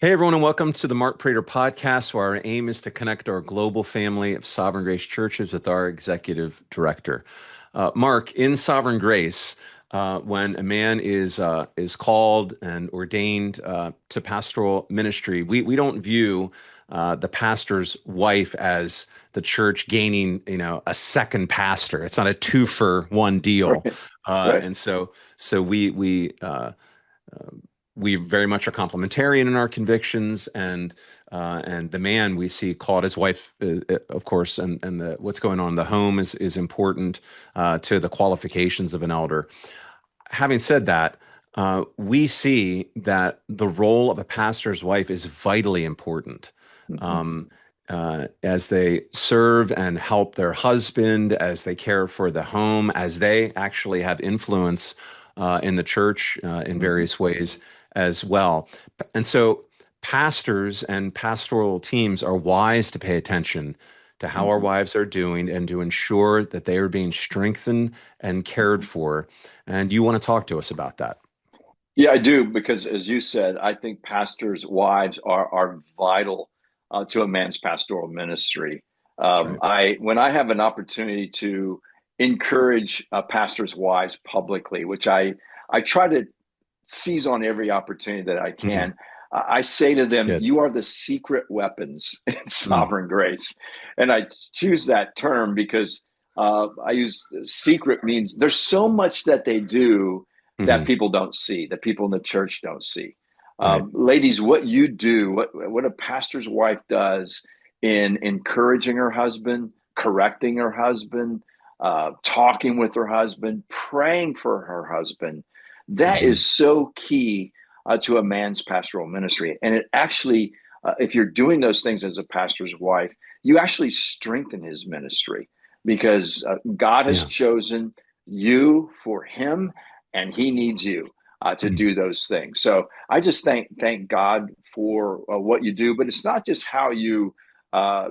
Hey, everyone, and welcome to the Mark Prater podcast, where our aim is to connect our global family of Sovereign Grace churches with our executive director. Mark, in Sovereign Grace, when a man is called and ordained to pastoral ministry, we don't view the pastor's wife as the church gaining, a second pastor. It's not a two for one deal, Right, uh, right. and so so we very much are complementarian in our convictions, and the man we see called his wife, of course, and the what's going on in the home is important to the qualifications of an elder. Having said that, we see that the role of a pastor's wife is vitally important. Mhm. Um, as they serve and help their husband, as they care for the home, as they actually have influence in the church in Mhm. various ways as well. And so, pastors and pastoral teams are wise to pay attention to how our Mhm. wives are doing and to ensure that they are being strengthened and cared Mhm. for. And you want to talk to us about that. Yeah, I do because, as you said, I think pastors' wives are vital to a man's pastoral ministry. That's right. I when I have an opportunity to encourage pastors' wives publicly, which I try to seize on every opportunity that I Hmm. can. I say to them, Good. "You are the secret weapons in Mm. sovereign grace," and I choose that term because I use secret means there's so much that they do that Hmm. people don't see, that people in the church don't see. Right. Ladies, what you do, what a pastor's wife does in encouraging her husband, correcting her husband, talking with her husband, praying for her husband, that Hmm. is so key to a man's pastoral ministry. And it actually, if you're doing those things as a pastor's wife, you actually strengthen his ministry because God has Yeah. chosen you for him and he needs you to Mm. do those things. So I just thank God for what you do, but it's not just how you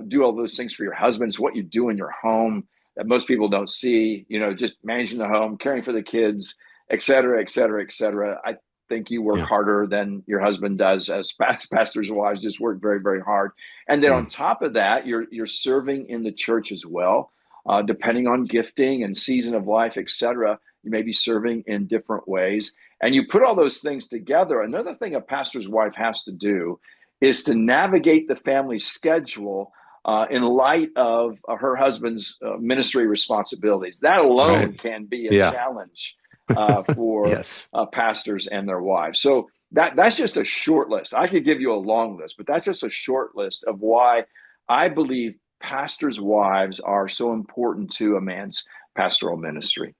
do all those things for your husband, it's what you do in your home that most people don't see, just managing the home, caring for the kids, et cetera, et cetera, et cetera. I think you work Yeah. harder than your husband does as pastors' wives, just work very, very hard. And then Mm. on top of that, you're serving in the church as well. Depending on gifting and season of life, et cetera, you may be serving in different ways. And you put all those things together. Another thing a pastor's wife has to do is to navigate the family schedule in light of her husband's ministry responsibilities. That Right. alone can be a Yeah. challenge for Yes. pastors and their wives. So that's just a short list. I could give you a long list, but that's just a short list of why I believe pastors' wives are so important to a man's pastoral ministry.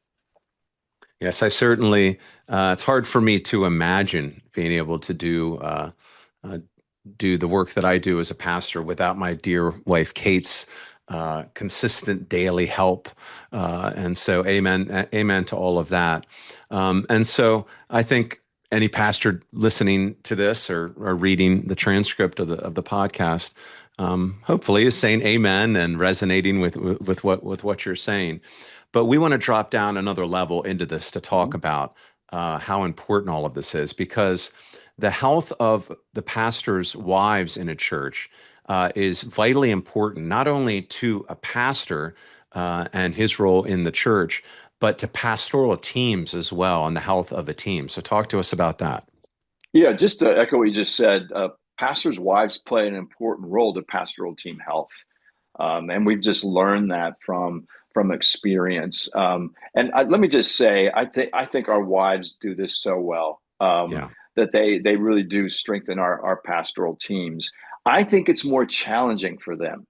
Yes, I certainly, it's hard for me to imagine being able to uh, do the work that I do as a pastor without my dear wife Kate's consistent daily help. And so, amen to all of that. And so, I think any pastor listening to this or reading the transcript of the podcast, hopefully, is saying amen and resonating with what you're saying. But we want to drop down another level into this to talk Mhm. about how important all of this is, because the health of the pastor's wives in a church is vitally important, not only to a pastor and his role in the church, but to pastoral teams as well and the health of a team. So, talk to us about that. Yeah, just to echo what you just said, pastors' wives play an important role to pastoral team health. And we've just learned that from experience. Let me just say, I think our wives do this so well Yeah. that they really do strengthen our pastoral teams. I think it's more challenging for them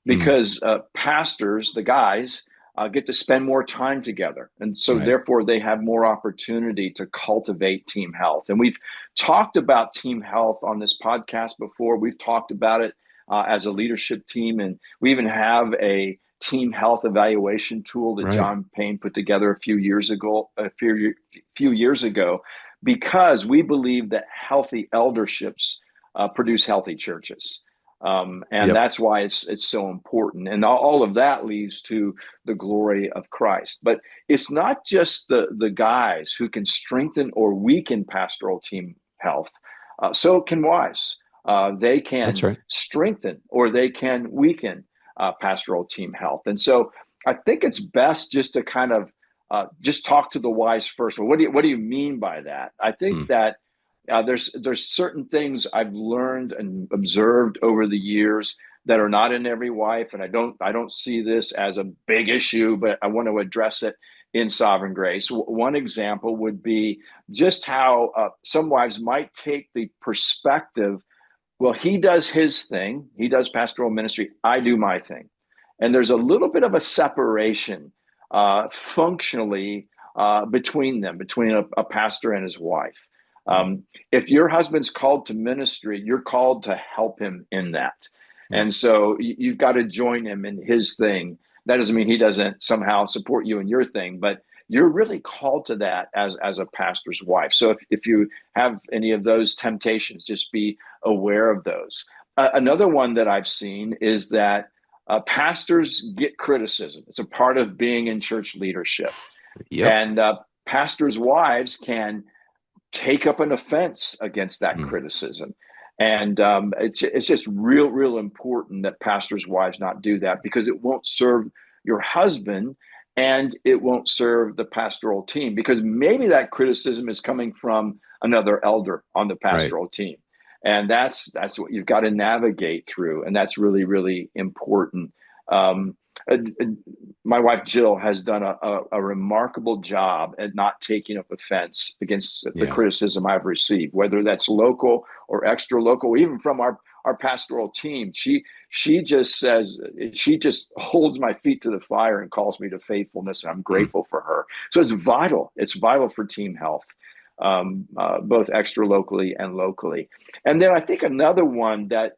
Mm. because pastors, the guys, get to spend more time together. And so, Right. therefore, they have more opportunity to cultivate team health. And we've talked about team health on this podcast before. We've talked about it as a leadership team. And we even have a team health evaluation tool that Right. John Payne put together a few years ago, because we believe that healthy elderships produce healthy churches. And Yep. that's why it's so important. And all of that leads to the glory of Christ. But it's not just the guys who can strengthen or weaken pastoral team health. So can wives. they That's can right. strengthen or they can weaken pastoral team health. And so I think it's best just to kind of just talk to the wives first. Well, what do you mean by that? I think Mm. that there's certain things I've learned and observed over the years that are not in every wife, and I don't see this as a big issue, but I want to address it in sovereign grace. One example would be just how some wives might take the perspective, well, he does his thing, he does pastoral ministry, I do my thing. And there's a little bit of a separation functionally between them, between a pastor and his wife. Mm. If your husband's called to ministry, you're called to help him in that. Yeah. And so you've got to join him in his thing. That doesn't mean he doesn't somehow support you in your thing, but you're really called to that as a pastor's wife. So if you have any of those temptations, just be aware of those. Another one that I've seen is that pastors get criticism. It's a part of being in church leadership. Yep. And pastors' wives can take up an offense against that Mm. criticism. And it's just real important that pastors' wives not do that, because it won't serve your husband and it won't serve the pastoral team, because maybe that criticism is coming from another elder on the Right. pastoral team. And that's what you've got to navigate through. And that's really important. Um, my wife Jill has done a remarkable job at not taking up offense against the Yeah. criticism I've received, whether that's local or extra local, even from our pastoral team. She just says, she just holds my feet to the fire and calls me to faithfulness, and I'm Mm. grateful for her. So it's vital. It's vital for team health, both extra locally and locally. And then I think another one that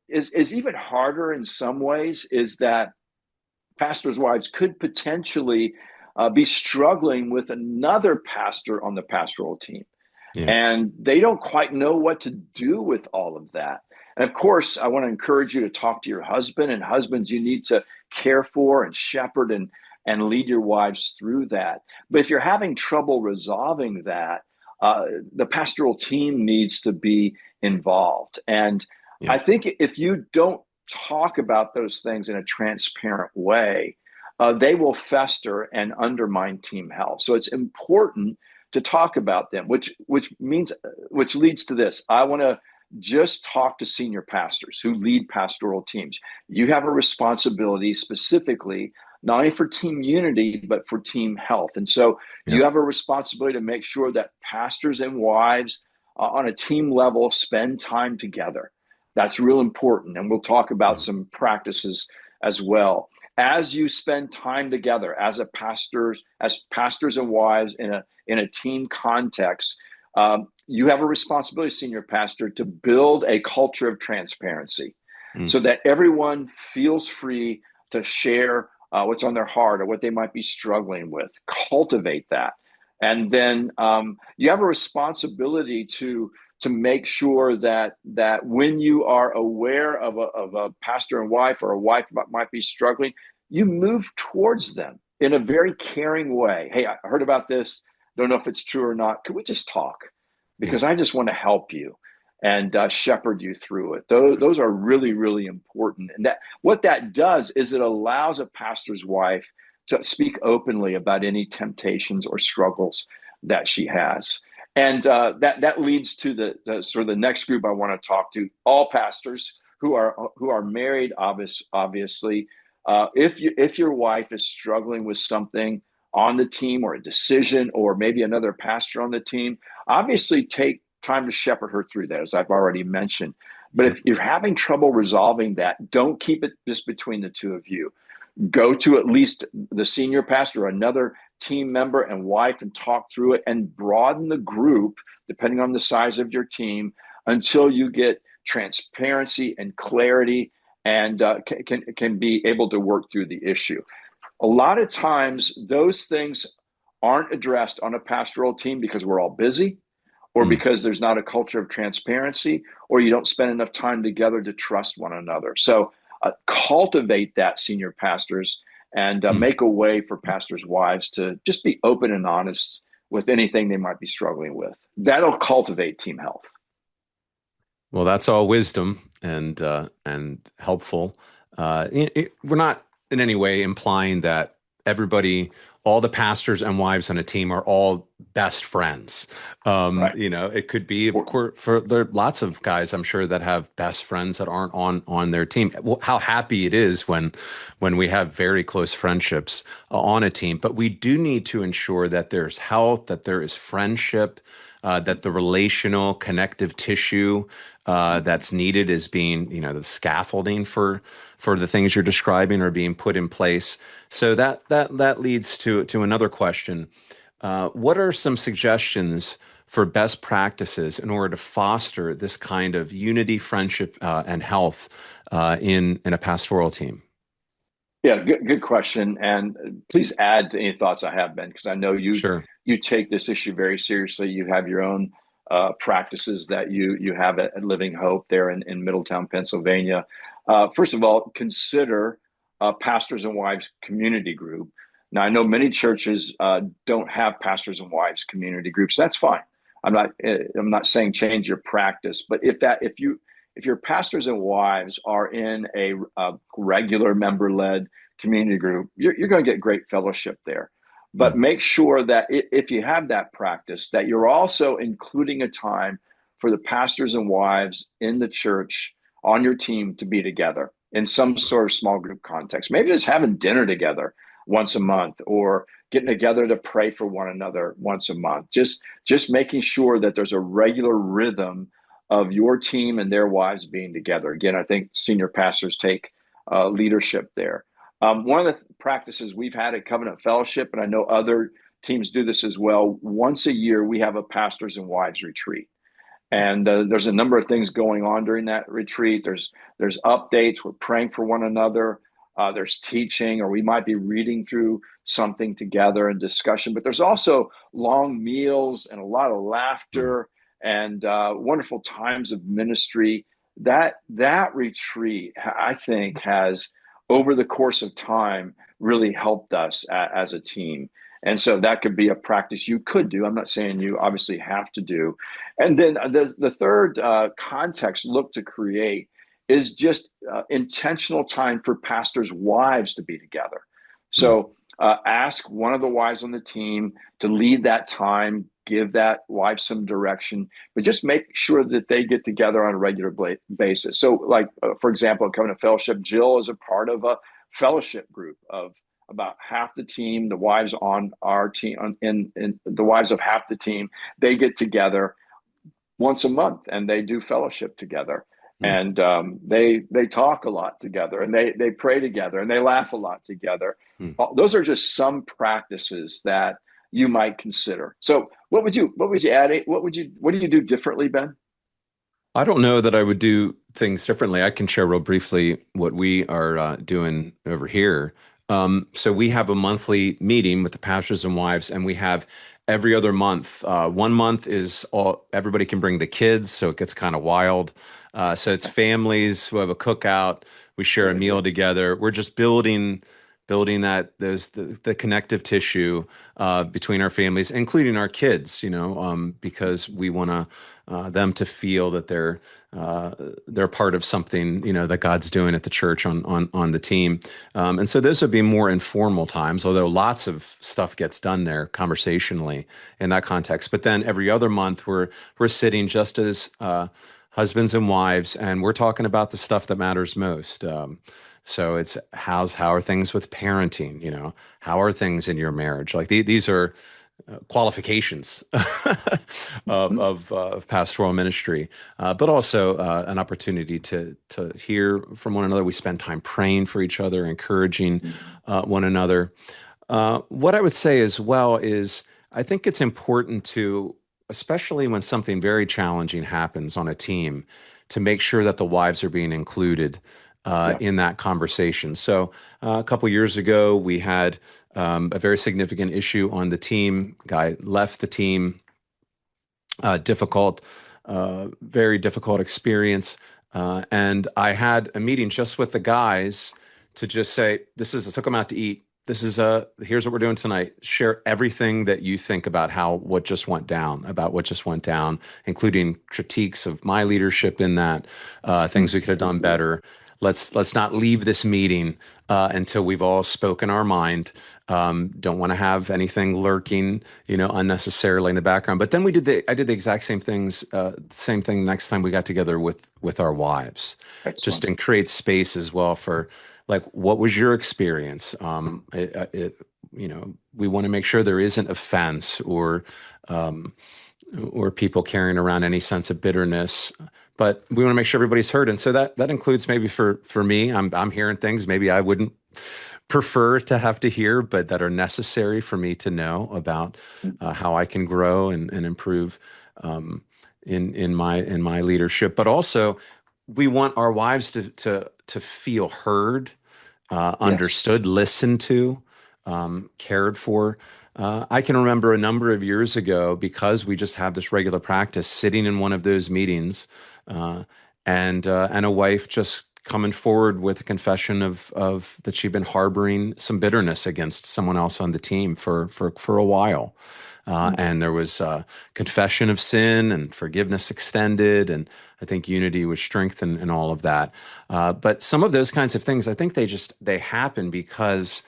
is even harder in some ways is that pastors' wives could potentially be struggling with another pastor on the pastoral team. Yeah. And they don't quite know what to do with all of that. And of course, I want to encourage you to talk to your husband. And husbands, you need to care for and shepherd and lead your wives through that. But if you're having trouble resolving that, the pastoral team needs to be involved. And Yeah. I think if you don't talk about those things in a transparent way, they will fester and undermine team health. So it's important to talk about them, which leads to this. I want to just talk to senior pastors who lead pastoral teams. You have a responsibility specifically not only for team unity but for team health, and so Yeah. you have a responsibility to make sure that pastors and wives on a team level spend time together. That's real important, and we'll talk about Yeah. some practices as well. As you spend time together as pastors and wives in a team context, you have a responsibility, senior pastor, to build a culture of transparency Mm. so that everyone feels free to share what's on their heart or what they might be struggling with. Cultivate that. And then you have a responsibility to make sure that when you are aware of a pastor and wife, or a wife might be struggling, you move towards them in a very caring way. Hey, I heard about this. Don't know if it's true or not. Can we just talk? Yeah. Because I just want to help you and shepherd you through it. Those are really important. And that what that does is it allows a pastor's wife to speak openly about any temptations or struggles that she has. And that leads to the sort of the next group I want to talk to. All pastors who are married, obviously. If your wife is struggling with something on the team, or a decision, or maybe another pastor on the team, obviously take time to shepherd her through that, as I've already mentioned. But Yep. if you're having trouble resolving that, don't keep it just between the two of you. Go to at least the senior pastor or another team member and wife and talk through it, and broaden the group depending on the size of your team until you get transparency and clarity, and can be able to work through the issue. A lot of times those things aren't addressed on a pastoral team because we're all busy, or Mm. because there's not a culture of transparency, or you don't spend enough time together to trust one another. So cultivate that, senior pastors, and Mm. make a way for pastors' wives to just be open and honest with anything they might be struggling with. That'll cultivate team health. Well, that's all wisdom and helpful. We're not in any way implying that everybody, all the pastors and wives on a team are all best friends. Right. It could be, of course, for there are lots of guys I'm sure that have best friends that aren't on their team. Well, how happy it is when we have very close friendships on a team, but we do need to ensure that there's health, that there is friendship, that the relational connective tissue that's needed is being, the scaffolding for the things you're describing are being put in place. So that leads to another question. What are some suggestions for best practices in order to foster this kind of unity, friendship, and health in a pastoral team? Yeah, good question. And please add to any thoughts I have, Ben, because I know Sure. you take this issue very seriously. You have your own practices that you have at Living Hope there in Middletown, Pennsylvania. First of all, consider pastors and wives community group. Now, I know many churches don't have pastors and wives community groups. That's fine. I'm not saying change your practice, but if your pastors and wives are in a regular member led community group, you're going to get great fellowship there. But Mm, make sure that if you have that practice, that you're also including a time for the pastors and wives in the church on your team to be together in some right. sort of small group context. Maybe just having dinner together once a month or getting together to pray for one another once a month. Just making sure that there's a regular rhythm of your team and their wives being together. Again, I think senior pastors take leadership there. One of the practices we've had at Covenant Fellowship, and I know other teams do this as well, once a year we have a pastors and wives retreat. And there's a number of things going on during that retreat. There's updates. We're praying for one another. There's teaching, or we might be reading through something together and discussion. But there's also long meals and a lot of Mm, laughter and wonderful times of ministry. That retreat, I think, has over the course of time really helped us as a team. And so that could be a practice you could do. I'm not saying you obviously have to do. And then the third context look to create is just intentional time for pastors' wives to be together. mm, So ask one of the wives on the team to lead that time, give that wife some direction, but just make sure that they get together on a regular basis. So, like, for example, coming to fellowship, Jill is a part of a fellowship group of about half the team, the wives on our team, in the wives of half the team, they get together once a month and they do fellowship together mm. and they talk a lot together and they pray together and they laugh a lot together. Mm. Those are just some practices that you might consider. So what would you add? What do you do differently, Ben? I don't know that I would do things differently. I can share real briefly what we are doing over here. So we have a monthly meeting with the pastors and wives, and we have every other month. One month is all everybody can bring the kids, so it gets kind of wild. So it's families who have a cookout. We share a Very meal good. together. We're just building that those the connective tissue between our families, including our kids, because we want them to feel that they're part of something, that God's doing at the church on the team. And so those would be more informal times, although lots of stuff gets done there conversationally in that context. But then every other month we're sitting just as husbands and wives, and we're talking about the stuff that matters most. So it's how are things with parenting? How are things in your marriage? Like these are qualifications Mhm. of pastoral ministry, but also an opportunity to hear from one another. We spend time praying for each other, encouraging Mhm. one another. What I would say as well is I think it's important to, especially when something very challenging happens on a team, to make sure that the wives are being included Yeah. in that conversation. So a couple years ago, we had a very significant issue on the team. Guy left the team. Difficult, very difficult experience. And I had a meeting just with the guys to just say, I took them out to eat. this is here's what we're doing tonight. Share everything that you think about about what just went down, including critiques of my leadership in that, things we could have done better. Let's not leave this meeting until we've all spoken our mind. Don't want to have anything lurking, unnecessarily in the background. But then I did the exact same thing next time we got together with our wives, just Excellent. and create space as well for like, what was your experience? We want to make sure there isn't offense um, or people carrying around any sense of bitterness. But we want to make sure everybody's heard, and so that includes maybe for me, I'm hearing things maybe I wouldn't prefer to have to hear, but that are necessary for me to know about how I can grow and improve um, in my leadership. But also, we want our wives to feel heard, Yes. understood, listened to, cared for. I can remember a number of years ago, because we just have this regular practice, sitting in one of those meetings, uh, and a wife just coming forward with a confession of that she'd been harboring some bitterness against someone else on the team for a while. And there was confession of sin and forgiveness extended, and I think unity was strengthened and all of that. But some of those kinds of things, I think they happen because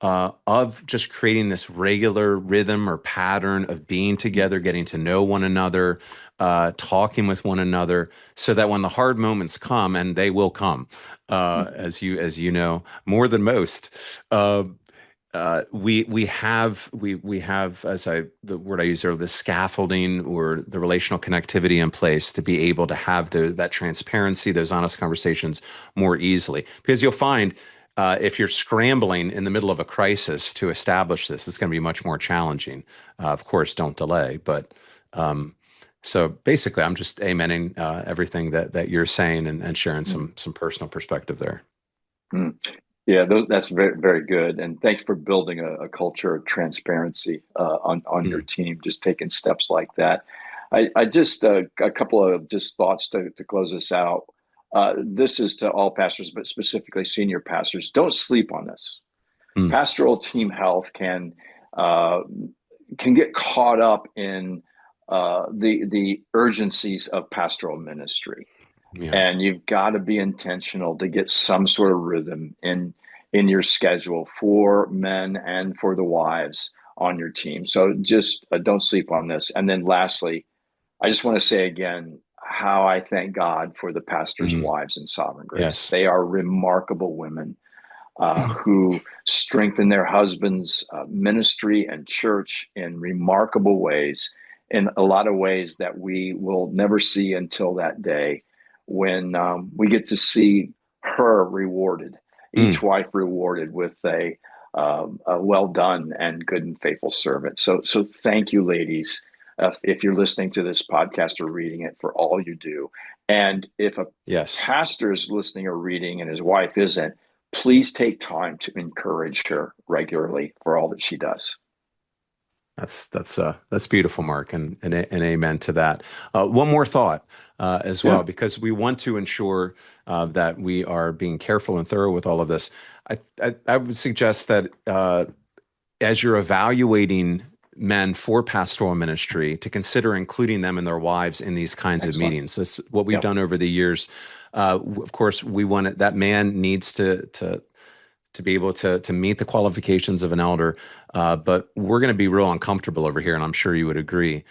of just creating this regular rhythm or pattern of being together, getting to know one another, talking with one another, so that when the hard moments come, and they will come, as you know more than most, uh, we have, as I the word I used earlier, the scaffolding or the relational connectivity in place to be able to have that transparency, those honest conversations more easily. Because you'll find, if you're scrambling in the middle of a crisis to establish this, it's going to be much more challenging. Of course, don't delay. But so basically, I'm just amening everything that you're saying, and sharing some personal perspective there. Mm. Yeah, that's very, very good. And thanks for building a culture of transparency on your Mm. team, just taking steps like that. I just a couple of just thoughts to close this out. This is to all pastors, but specifically senior pastors. Don't sleep on this. Mm. Pastoral team health uh, can get caught up in the urgencies of pastoral ministry, Yeah. and you've got to be intentional to get some sort of rhythm in your schedule for men and for the wives on your team. So just don't sleep on this. And then lastly, I just want to say again how I thank God for the pastors' Mm. wives in Sovereign Grace. Yes. They are remarkable women who strengthen their husbands' ministry and church in remarkable ways, in a lot of ways that we will never see until that day when we get to see her rewarded, each Mm. wife rewarded with a well done and good and faithful servant. So thank you, ladies. If you're listening to this podcast or reading it, for all you do. And if a Yes. pastor is listening or reading and his wife isn't, please take time to encourage her regularly for all that she does. That's beautiful, Mark, and amen to that. One more thought as well, Yeah. because we want to ensure that we are being careful and thorough with all of this. I would suggest that as you're evaluating men for pastoral ministry, to consider including them and their wives in these kinds of Excellent. meetings. That's what we've Yep. done over the years. Of course, we want it, that man needs to be able to meet the qualifications of an elder. But we're going to be real uncomfortable over here, and I'm sure you would agree,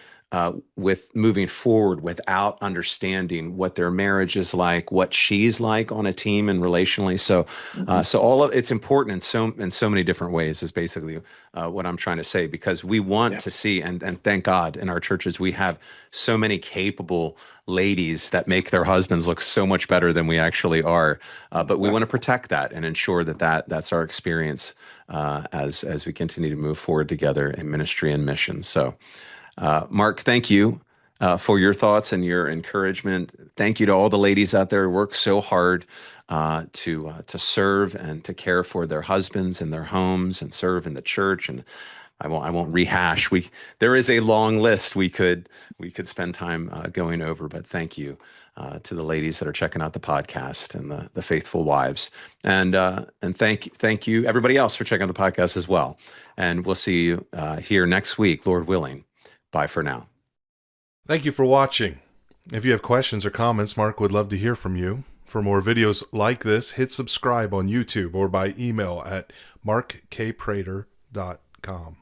with moving forward without understanding what their marriage is like, what she's like on a team and relationally. So, Mm-hmm. so all of it's important in so many different ways is basically what I'm trying to say, because we want Yeah. to see, and thank God in our churches we have so many capable ladies that make their husbands look so much better than we actually are. But we want to protect that and ensure that's our experience as we continue to move forward together in ministry and mission. So, Mark, thank you for your thoughts and your encouragement. Thank you to all the ladies out there who work so hard to serve and to care for their husbands and their homes and serve in the church. And I won't rehash. There is a long list we could spend time going over, but thank you to the ladies that are checking out the podcast and the faithful wives, and thank you everybody else for checking out the podcast as well. And we'll see you here next week, Lord willing. Bye for now. Thank you for watching. If you have questions or comments, Mark would love to hear from you. For more videos like this, hit subscribe on YouTube or by email at markkprater.com.